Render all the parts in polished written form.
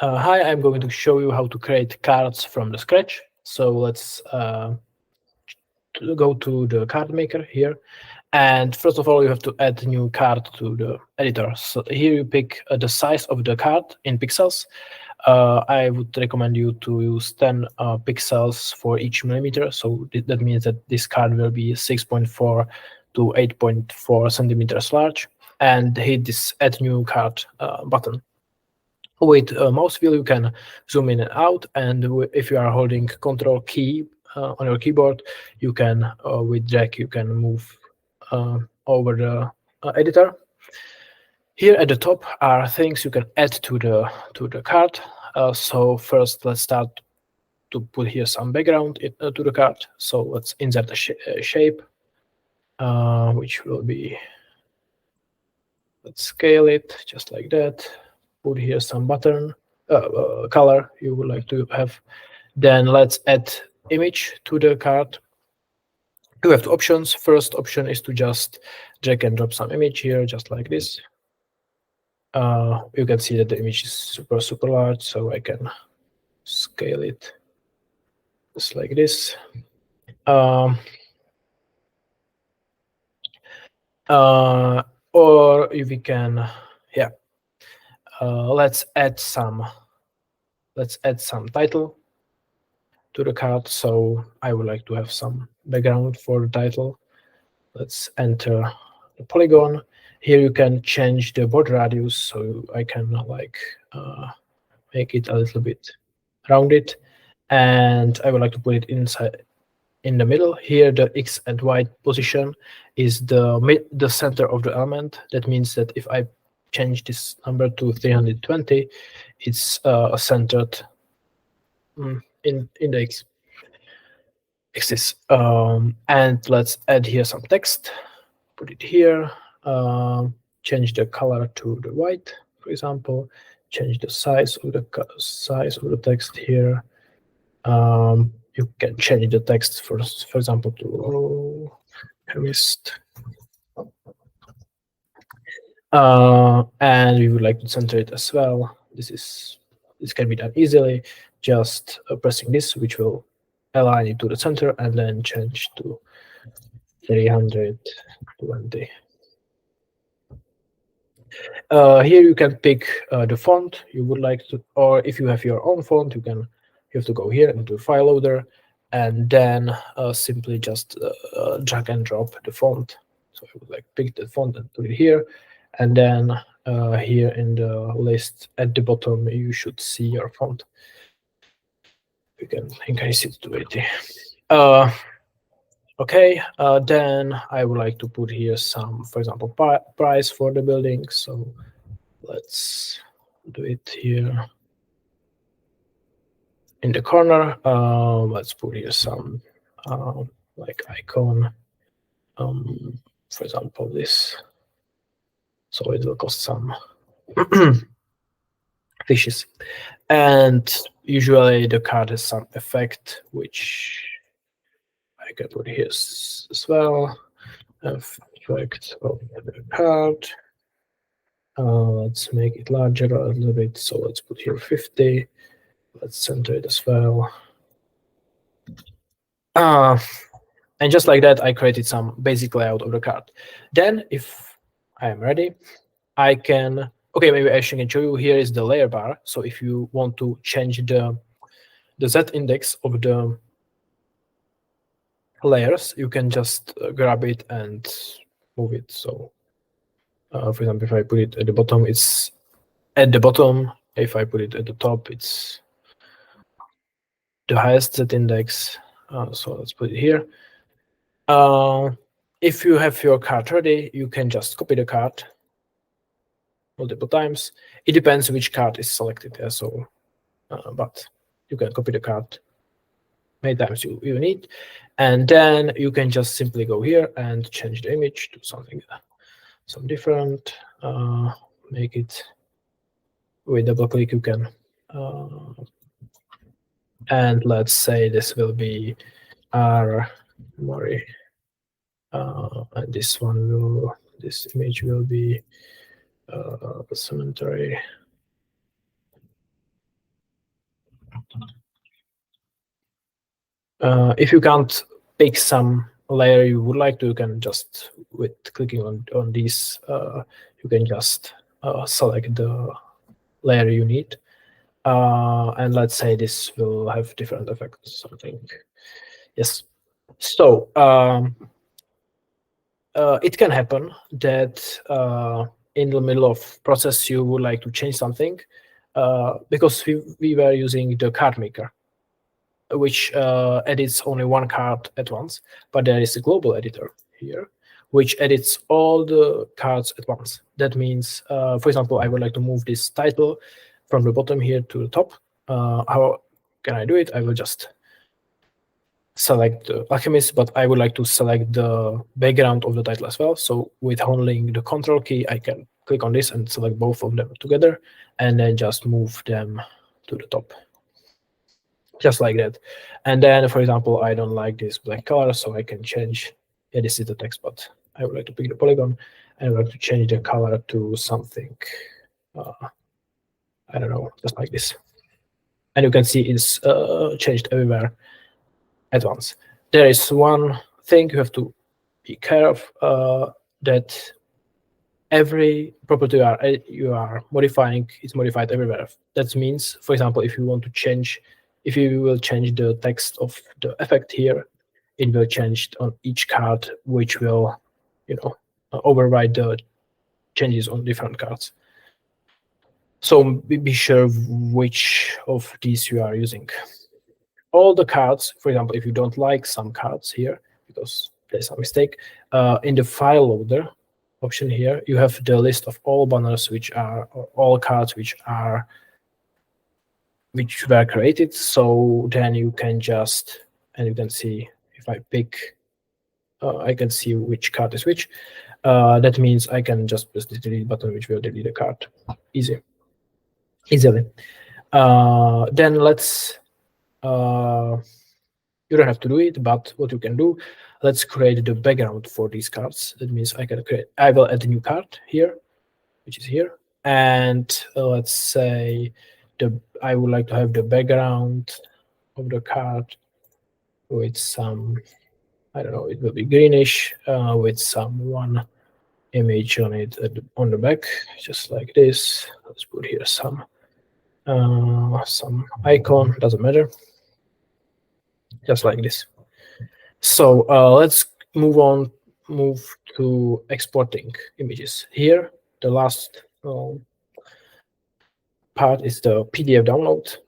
Hi, I'm going to show you how to create cards from the scratch. So let's go to the card maker here. And first of all, you have to add a new card to the editor. So here you pick the size of the card in pixels. I would recommend you to use 10 pixels for each millimeter. So that means that this card will be 6.4 to 8.4 centimeters large. And hit this Add New Card button. With mouse wheel, you can zoom in and out, and if you are holding Control key on your keyboard, you can, with drag, you can move over the editor. Here at the top are things you can add to the card. So first, let's start to put here some background to the card. So let's insert a shape, which will be, let's scale it just like that. Put here some button color you would like to have. Then let's add image to the card. You have two options. First option is to just drag and drop some image here, just like this. You can see that the image is super large, so I can scale it just like this. Or if we can, yeah, let's add some title to the card. So I would like to have some background for the title. Let's enter the polygon. Here you can change the border radius, so I can make it a little bit rounded, and I would like to put it inside in the middle. Here the X and Y position is the center of the element. That means that if I change this number to 320, it's centered in the X axis. And let's add here some text. Put it here. Change the color to the white, for example. Change the size of the text here. You can change the text for example, to chemist. And we would like to center it as well. This can be done easily, just pressing this, which will align it to the center, and then change to 320. Here you can pick the font you would like to, or if you have your own font, you have to go here into file loader, and then simply just drag and drop the font. So I would like pick the font and put it here, and then here in the list at the bottom you should see your font. You can increase it to 80. Okay, then I would like to put here some, for example, price for the building. So let's do it here in the corner. Let's put here some like icon, for example, this. So it will cost some fishes. And usually the card has some effect, which I can put here as well. Effect of the card. Let's make it larger a little bit. So let's put here 50. Let's center it as well. And just like that, I created some basic layout of the card. Then, if I am ready, I can, okay, maybe I can show you. Here is the layer bar. So if you want to change the Z index of the layers, you can just grab it and move it. So for example, if I put it at the bottom, it's at the bottom. If I put it at the top, it's the highest Z index. So let's put it here. If you have your card ready, you can just copy the card multiple times. It depends which card is selected. Yeah, so, but you can copy the card many times you need, and then you can just simply go here and change the image to something some different. Make it with double click. You can, and let's say this will be R Mori, and this image will be cemetery. If you can't pick some layer you would like to, you can just, with clicking on these, you can just select the layer you need. And let's say this will have different effects, something. Yes. So it can happen that in the middle of process you would like to change something, because we were using the card maker, which edits only one card at once, but there is a global editor here, which edits all the cards at once. That means, for example, I would like to move this title from the bottom here to the top. How can I do it? I will just select the Alchemist, but I would like to select the background of the title as well. So with holding the Control key, I can click on this and select both of them together, and then just move them to the top, just like that. And then, for example, I don't like this black color, so I can change. Yeah, this is the text, but I would like to pick the polygon, and I would like to change the color to something, I don't know, just like this. And you can see it's changed everywhere at once. There is one thing you have to be careful of, that every property you are modifying is modified everywhere. That means, for example, if you want to change, if you will change the text of the effect here, it will change on each card, which will, override the changes on different cards. So be sure which of these you are using. All the cards, for example, if you don't like some cards here, because there's a mistake, in the file loader option here, you have the list of all banners which are, or all cards which were created. So then you can just, and you can see, if I pick, I can see which card is which. That means I can just press the delete button, which will delete the card easily. Then let's, you don't have to do it, but what you can do, let's create the background for these cards. That means I will add a new card here, which is here. And let's say I would like to have the background of the card with some, I don't know, it will be greenish, with some one image on it on the back, just like this. Let's put here some icon, doesn't matter, just like this. So let's move to exporting images. Here, the last part is the PDF download,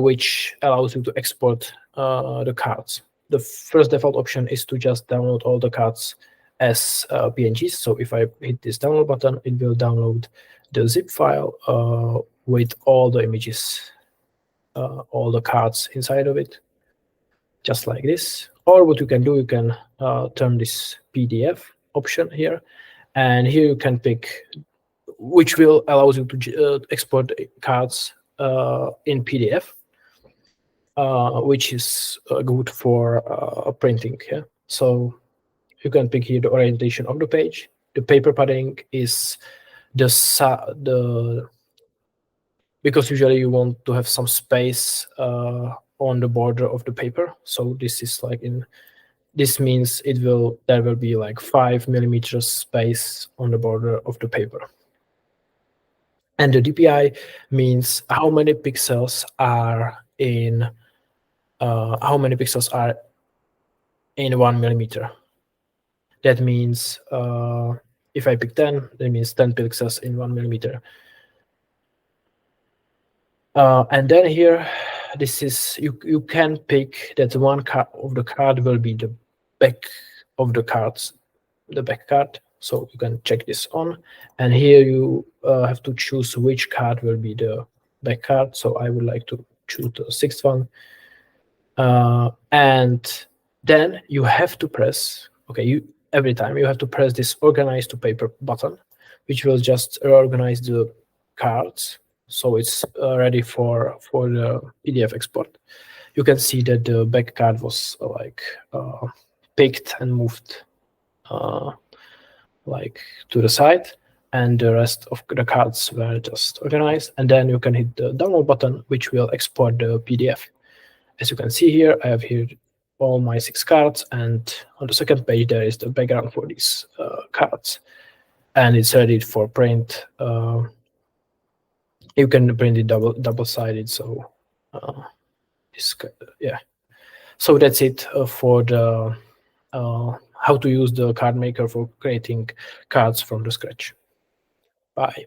which allows you to export the cards. The first default option is to just download all the cards as PNGs. So if I hit this download button, it will download the zip file with all the images, all the cards inside of it, just like this. Or what you can do, you can turn this PDF option here, and here you can pick, which will allow you to export cards in PDF, which is good for printing. Yeah? So you can pick here the orientation of the page. The paper padding is because usually you want to have some space on the border of the paper. So this is like this means there will be like 5 millimeters space on the border of the paper. And the DPI means how many pixels are in 1 millimeter. That means if I pick 10, that means 10 pixels in 1 millimeter. And then here, this is, you can pick that one card of the card will be the back of the cards, the back card. So you can check this on. And here you have to choose which card will be the back card. So I would like to choose the 6th one. And then you have to press, every time you have to press this organize to paper button, which will just organize the cards. So it's ready for the PDF export. You can see that the back card was picked and moved to the side, and the rest of the cards were just organized. And then you can hit the download button, which will export the PDF. As you can see here, I have here all my 6 cards, and on the second page there is the background for these cards, and it's ready for print. You can print it double-sided, so yeah. So that's it for the how to use the card maker for creating cards from the scratch. Bye.